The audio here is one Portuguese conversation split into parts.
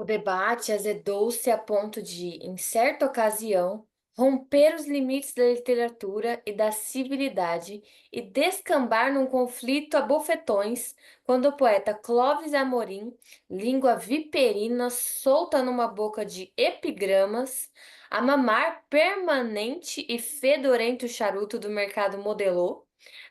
O debate azedou-se a ponto de, em certa ocasião, romper os limites da literatura e da civilidade e descambar num conflito a bofetões, quando o poeta Clóvis Amorim, língua viperina solta numa boca de epigramas, a mamar permanente e fedorento charuto do mercado modelô,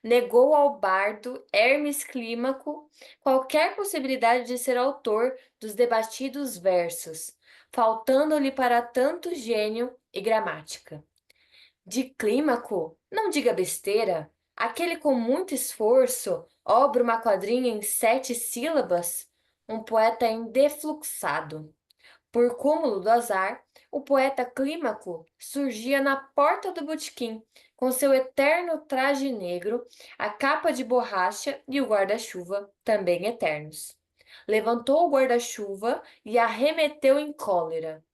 negou ao bardo Hermes Clímaco qualquer possibilidade de ser autor dos debatidos versos, faltando-lhe para tanto gênio e gramática. De Clímaco, não diga besteira, aquele com muito esforço obra uma quadrinha em 7 sílabas, um poeta indefluxado. Por cúmulo do azar, o poeta Clímaco surgia na porta do botequim, com seu eterno traje negro, a capa de borracha e o guarda-chuva, também eternos. Levantou o guarda-chuva e arremeteu em cólera.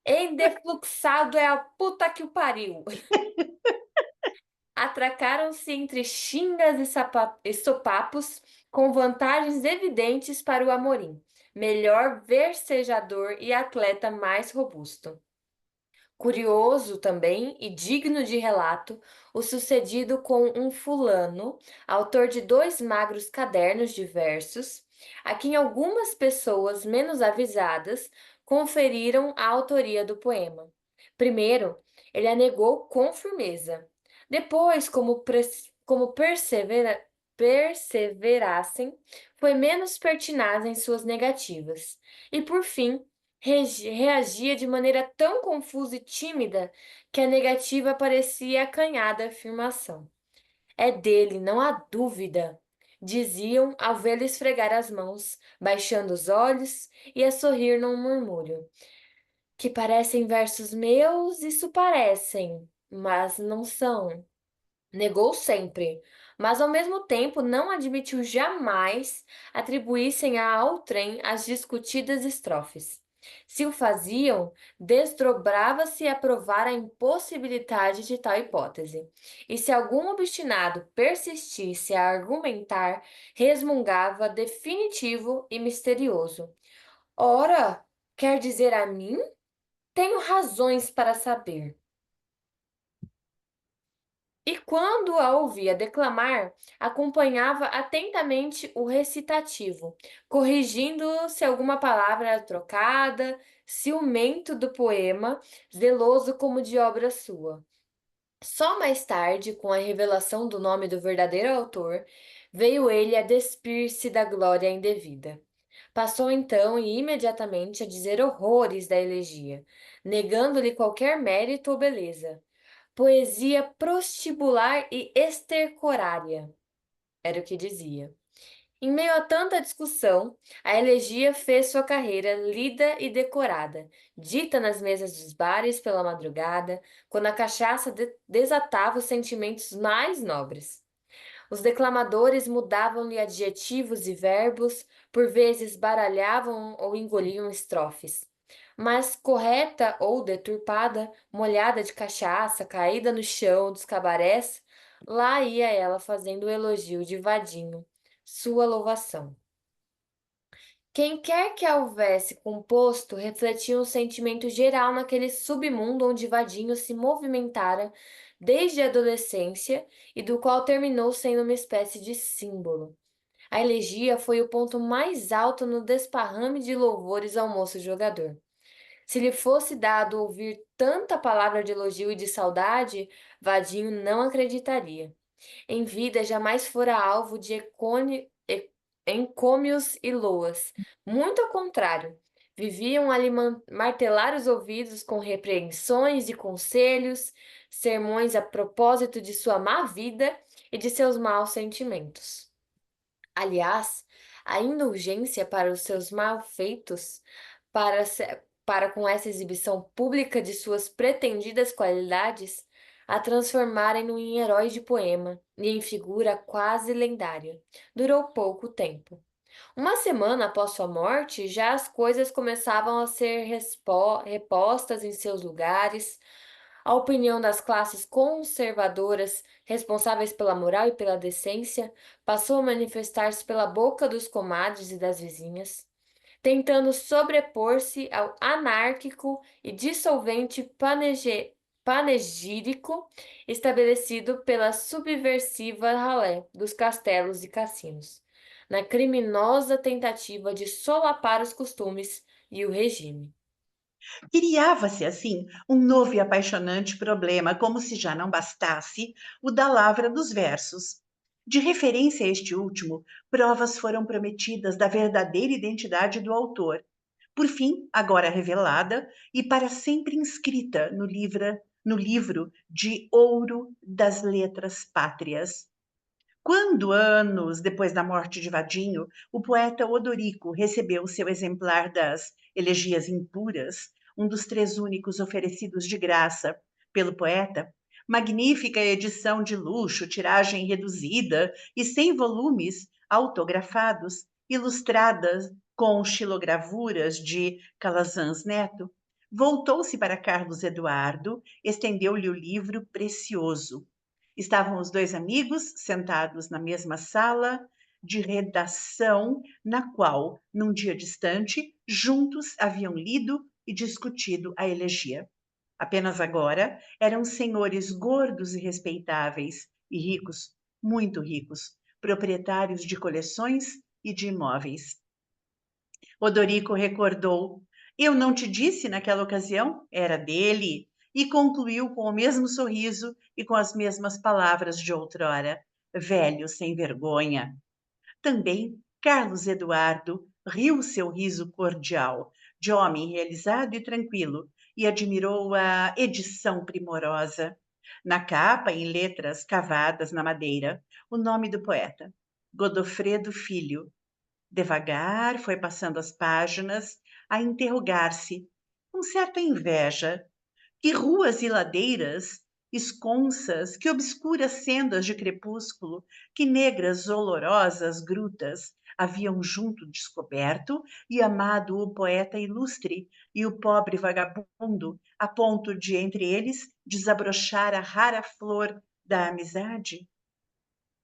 Endefluxado é a puta que o pariu! Atracaram-se entre xingas e sopapos, com vantagens evidentes para o Amorim, melhor versejador e atleta mais robusto. Curioso também e digno de relato, o sucedido com um fulano, autor de 2 magros cadernos de versos, a quem algumas pessoas menos avisadas conferiram a autoria do poema. Primeiro, ele a negou com firmeza. Depois, como perseverassem, foi menos pertinaz em suas negativas. E, por fim, reagia de maneira tão confusa e tímida que a negativa parecia acanhada afirmação. É dele, não há dúvida, diziam ao vê-lo esfregar as mãos, baixando os olhos e a sorrir num murmúrio. Que parecem versos meus, isso parecem, mas não são. Negou sempre, mas ao mesmo tempo não admitiu jamais atribuíssem a outrem as discutidas estrofes. Se o faziam, desdobrava-se a provar a impossibilidade de tal hipótese. E se algum obstinado persistisse a argumentar, resmungava definitivo e misterioso. Ora, quer dizer a mim? Tenho razões para saber. E quando a ouvia declamar, acompanhava atentamente o recitativo, corrigindo se alguma palavra era trocada, ciumento do poema, zeloso como de obra sua. Só mais tarde, com a revelação do nome do verdadeiro autor, veio ele a despir-se da glória indevida. Passou então e imediatamente a dizer horrores da elegia, negando-lhe qualquer mérito ou beleza. Poesia prostibular e estercorária, era o que dizia. Em meio a tanta discussão, a elegia fez sua carreira lida e decorada, dita nas mesas dos bares pela madrugada, quando a cachaça desatava os sentimentos mais nobres. Os declamadores mudavam-lhe adjetivos e verbos, por vezes baralhavam ou engoliam estrofes. Mas correta ou deturpada, molhada de cachaça, caída no chão dos cabarés, lá ia ela fazendo o elogio de Vadinho, sua louvação. Quem quer que a houvesse composto refletia um sentimento geral naquele submundo onde Vadinho se movimentara desde a adolescência e do qual terminou sendo uma espécie de símbolo. A elegia foi o ponto mais alto no desparrame de louvores ao moço jogador. Se lhe fosse dado ouvir tanta palavra de elogio e de saudade, Vadinho não acreditaria. Em vida jamais fora alvo de encômios e loas. Muito ao contrário, viviam a lhe martelar os ouvidos com repreensões e conselhos, sermões a propósito de sua má vida e de seus maus sentimentos. Aliás, a indulgência para os seus malfeitos, para com essa exibição pública de suas pretendidas qualidades, a transformarem-no em herói de poema e em figura quase lendária. Durou pouco tempo. Uma semana após sua morte, já as coisas começavam a ser repostas em seus lugares. A opinião das classes conservadoras, responsáveis pela moral e pela decência, passou a manifestar-se pela boca dos comadres e das vizinhas. tentando sobrepor-se ao anárquico e dissolvente panegírico estabelecido pela subversiva ralé dos castelos e cassinos, na criminosa tentativa de solapar os costumes e o regime. Criava-se, assim, um novo e apaixonante problema, como se já não bastasse o da lavra dos versos. De referência a este último, provas foram prometidas da verdadeira identidade do autor, por fim, agora revelada e para sempre inscrita no livro de ouro das letras pátrias. Quando, anos depois da morte de Vadinho, o poeta Odorico recebeu seu exemplar das Elegias Impuras, um dos três únicos oferecidos de graça pelo poeta, magnífica edição de luxo, tiragem reduzida e 100 volumes autografados, ilustradas com xilogravuras de Calazans Neto, voltou-se para Carlos Eduardo, estendeu-lhe o livro precioso. Estavam os dois amigos sentados na mesma sala de redação, na qual, num dia distante, juntos haviam lido e discutido a elegia. Apenas agora eram senhores gordos e respeitáveis, e ricos, muito ricos, proprietários de coleções e de imóveis. Odorico recordou: Eu não te disse naquela ocasião? Era dele. E concluiu com o mesmo sorriso e com as mesmas palavras de outrora. Velho sem vergonha. Também Carlos Eduardo riu seu riso cordial, de homem realizado e tranquilo, e admirou a edição primorosa. Na capa, em letras cavadas na madeira, o nome do poeta, Godofredo Filho. Devagar foi passando as páginas, a interrogar-se, com certa inveja, que ruas e ladeiras esconsas, que obscuras sendas de crepúsculo, que negras olorosas grutas haviam junto descoberto e amado o poeta ilustre e o pobre vagabundo, a ponto de, entre eles, desabrochar a rara flor da amizade?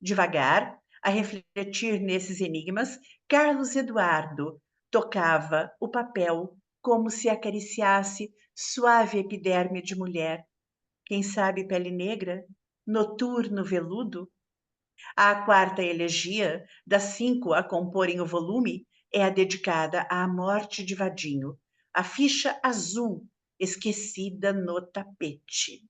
Devagar, a refletir nesses enigmas, Carlos Eduardo tocava o papel como se acariciasse suave epiderme de mulher. Quem sabe pele negra, noturno veludo? A quarta elegia, das 5 a comporem o volume, é a dedicada à morte de Vadinho, a ficha azul esquecida no tapete.